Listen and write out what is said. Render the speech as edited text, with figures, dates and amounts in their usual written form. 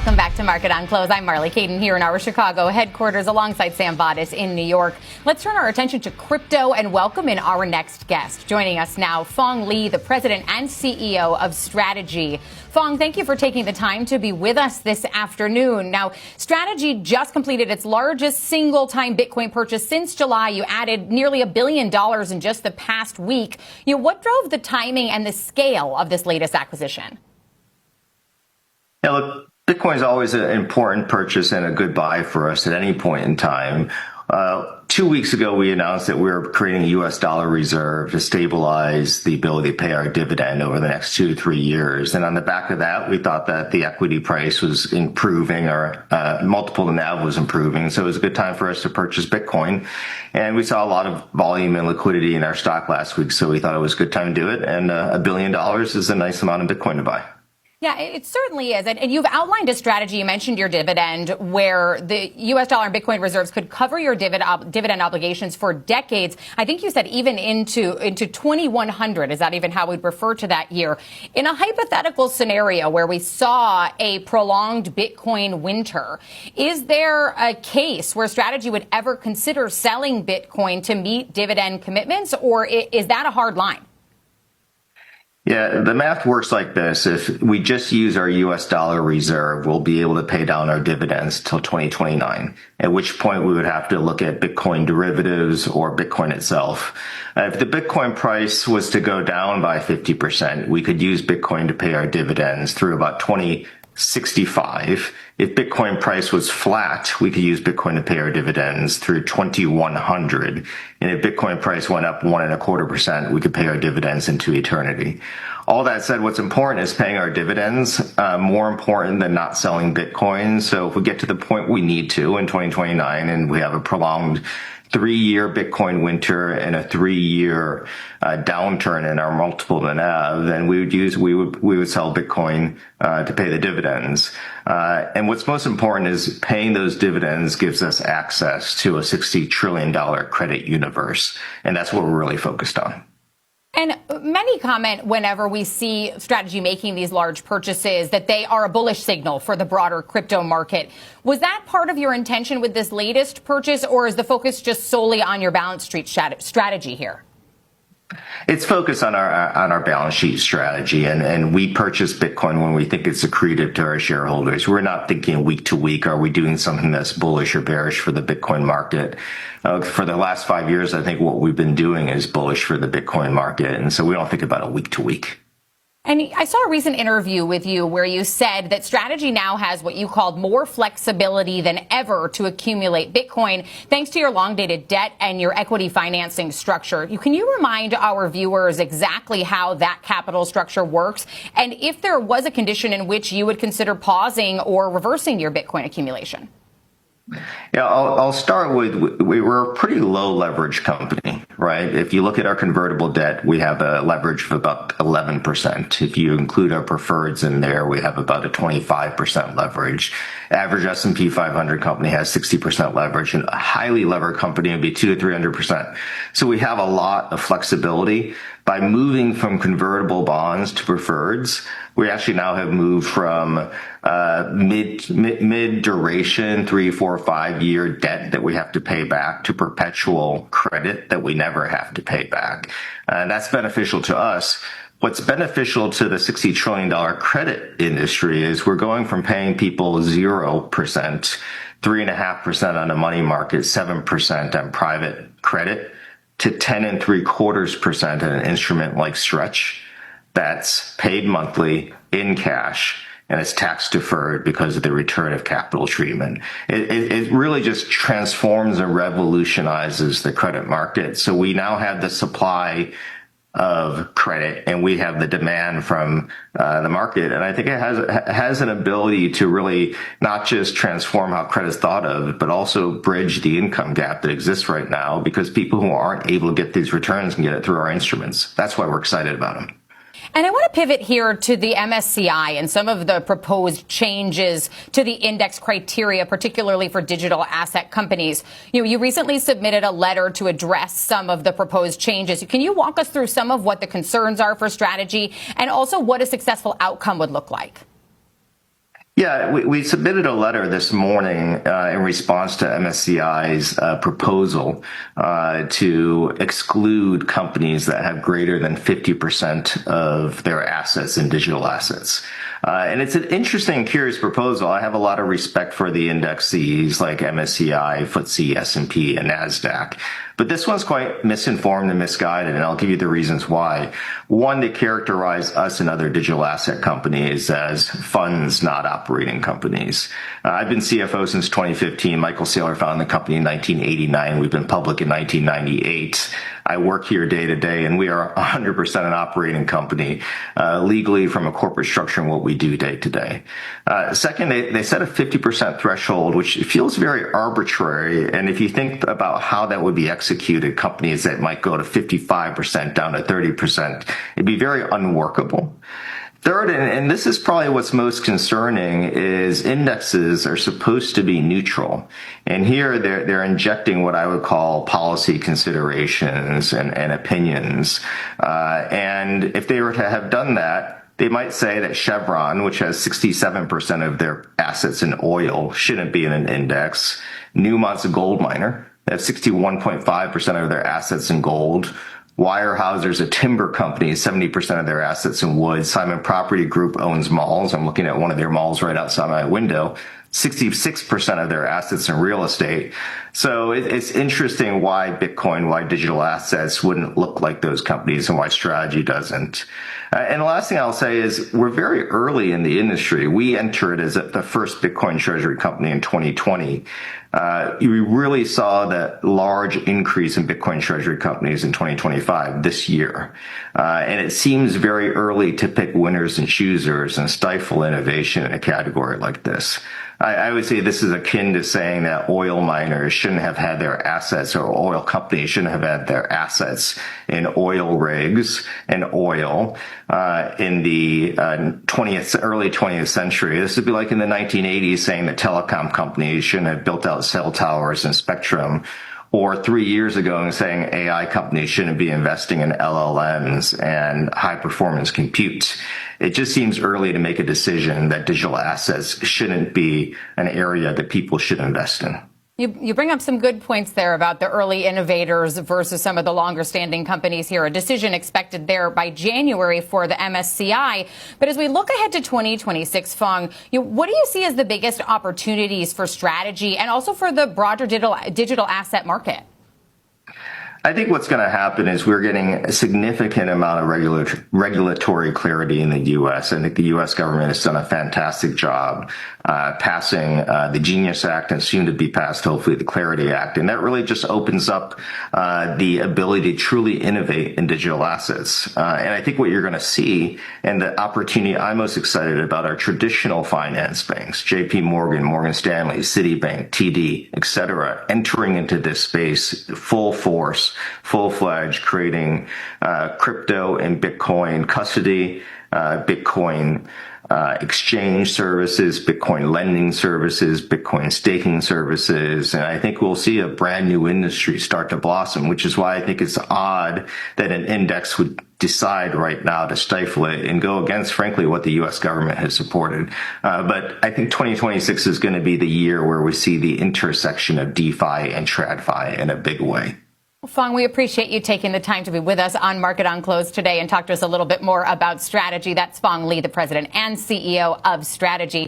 Welcome back to Market on Close. I'm Marley Caden here in our Chicago headquarters alongside Sam Bodis in New York. Let's turn our attention to crypto and welcome in our next guest. Joining us now, Phong Le, the president and CEO of Strategy. Phong, thank you for taking the time to be with us this afternoon. Now, Strategy just completed its largest single-time Bitcoin purchase since July. You added nearly $1 billion in just the past week. What drove the timing and the scale of this latest acquisition? Yeah, look, Bitcoin is always an important purchase and a good buy for us at any point in time. 2 weeks ago, we announced that we were creating a U.S. dollar reserve to stabilize the ability to pay our dividend over the next 2 to 3 years. And on the back of that, we thought that the equity price was improving, or multiple to NAV was improving. So it was a good time for us to purchase Bitcoin. And we saw a lot of volume and liquidity in our stock last week, so we thought it was a good time to do it. And $1 billion is a nice amount of Bitcoin to buy. Yeah, it certainly is. And you've outlined a strategy. You mentioned your dividend, where the U.S. dollar and Bitcoin reserves could cover your dividend obligations for decades. I think you said even into 2100. Is that even how we'd refer to that year? In a hypothetical scenario where we saw a prolonged Bitcoin winter, is there a case where Strategy would ever consider selling Bitcoin to meet dividend commitments, or is that a hard line? Yeah, the math works like this. If we just use our U.S. dollar reserve, we'll be able to pay down our dividends till 2029, at which point we would have to look at Bitcoin derivatives or Bitcoin itself. If the Bitcoin price was to go down by 50%, we could use Bitcoin to pay our dividends through about 2065. If Bitcoin price was flat, we could use Bitcoin to pay our dividends through 2100. And if Bitcoin price went up 1.25%, we could pay our dividends into eternity. All that said, what's important is paying our dividends, more important than not selling Bitcoin. So if we get to the point we need to in 2029 and we have a prolonged 3-year Bitcoin winter and a 3-year downturn in our multiple to NAV, then we would sell Bitcoin to pay the dividends. And what's most important is paying those dividends gives us access to a $60 trillion credit universe, and that's what we're really focused on. And many comment whenever we see Strategy making these large purchases that they are a bullish signal for the broader crypto market. Was that part of your intention with this latest purchase, or is the focus just solely on your balance sheet strategy here? It's focused on our balance sheet strategy, and we purchase Bitcoin when we think it's accretive to our shareholders. We're not thinking week to week, are we doing something that's bullish or bearish for the Bitcoin market? For the last 5 years, I think what we've been doing is bullish for the Bitcoin market, and so we don't think about it week to week. And I saw a recent interview with you where you said that Strategy now has what you called more flexibility than ever to accumulate Bitcoin, thanks to your long-dated debt and your equity financing structure. Can you remind our viewers exactly how that capital structure works, and if there was a condition in which you would consider pausing or reversing your Bitcoin accumulation? Yeah, I'll start with, we're a pretty low leverage company, right? If you look at our convertible debt, we have a leverage of about 11%. If you include our preferreds in there, we have about a 25% leverage. Average S&P 500 company has 60% leverage, and a highly levered company would be 200 to 300%. So we have a lot of flexibility. By moving from convertible bonds to preferreds, we actually now have moved from mid duration, 3, 4, 5 year debt that we have to pay back to perpetual credit that we never have to pay back. And that's beneficial to us. What's beneficial to the $60 trillion credit industry is we're going from paying people 0%, 3.5% on the money market, 7% on private credit, to 10.75% on an instrument like Stretch that's paid monthly in cash, and it's tax deferred because of the return of capital treatment. It really just transforms and revolutionizes the credit market. So we now have the supply of credit, and we have the demand from the market. And I think it has an ability to really not just transform how credit is thought of, but also bridge the income gap that exists right now, because people who aren't able to get these returns can get it through our instruments. That's why we're excited about them. And I want to pivot here to the MSCI and some of the proposed changes to the index criteria, particularly for digital asset companies. You recently submitted a letter to address some of the proposed changes. Can you walk us through some of what the concerns are for Strategy, and also what a successful outcome would look like? Yeah, we submitted a letter this morning in response to MSCI's proposal to exclude companies that have greater than 50% of their assets in digital assets. And it's an interesting, curious proposal. I have a lot of respect for the indexes like MSCI, FTSE, S&P, and NASDAQ. But this one's quite misinformed and misguided, and I'll give you the reasons why. One, they characterize us and other digital asset companies as funds, not operating companies. I've been CFO since 2015. Michael Saylor founded the company in 1989. We've been public in 1998. I work here day to day, and we are 100% an operating company, legally from a corporate structure and what we do day to day. Second, they set a 50% threshold, which feels very arbitrary. And if you think about how that would be executed, companies that might go to 55% down to 30%, it'd be very unworkable. Third, and this is probably what's most concerning, is indexes are supposed to be neutral. And here they're injecting what I would call policy considerations and opinions. And if they were to have done that, they might say that Chevron, which has 67% of their assets in oil, shouldn't be in an index. Newmont's a gold miner. They have 61.5% of their assets in gold. Weyerhaeuser's a timber company, 70% of their assets in wood. Simon Property Group owns malls. I'm looking at one of their malls right outside my window. 66% of their assets in real estate. So it's interesting why Bitcoin, why digital assets wouldn't look like those companies and why Strategy doesn't. And the last thing I'll say is we're very early in the industry. We entered as the first Bitcoin treasury company in 2020. We really saw that large increase in Bitcoin treasury companies in 2025 this year. And it seems very early to pick winners and choosers and stifle innovation in a category like this. I would say this is akin to saying that oil miners shouldn't have had their assets, or oil companies shouldn't have had their assets in oil rigs and oil in the early 20th century. This would be like in the 1980s saying that telecom companies shouldn't have built out cell towers and spectrum, or 3 years ago and saying AI companies shouldn't be investing in LLMs and high performance compute. It just seems early to make a decision that digital assets shouldn't be an area that people should invest in. You bring up some good points there about the early innovators versus some of the longer standing companies here. A decision expected there by January for the MSCI. But as we look ahead to 2026, Fong, what do you see as the biggest opportunities for Strategy and also for the broader digital asset market? I think what's going to happen is we're getting a significant amount of regulatory clarity in the U.S. I think the U.S. government has done a fantastic job passing the Genius Act and soon to be passed, hopefully, the Clarity Act. And that really just opens up the ability to truly innovate in digital assets. And I think what you're going to see, and the opportunity I'm most excited about, are traditional finance banks, JP Morgan, Morgan Stanley, Citibank, TD, et cetera, entering into this space full force, full-fledged, creating crypto and Bitcoin custody, Bitcoin exchange services, Bitcoin lending services, Bitcoin staking services. And I think we'll see a brand new industry start to blossom, which is why I think it's odd that an index would decide right now to stifle it and go against, frankly, what the U.S. government has supported. But I think 2026 is going to be the year where we see the intersection of DeFi and TradFi in a big way. Fong, we appreciate you taking the time to be with us on Market on Close today and talk to us a little bit more about Strategy. That's Fong Li, the president and CEO of Strategy.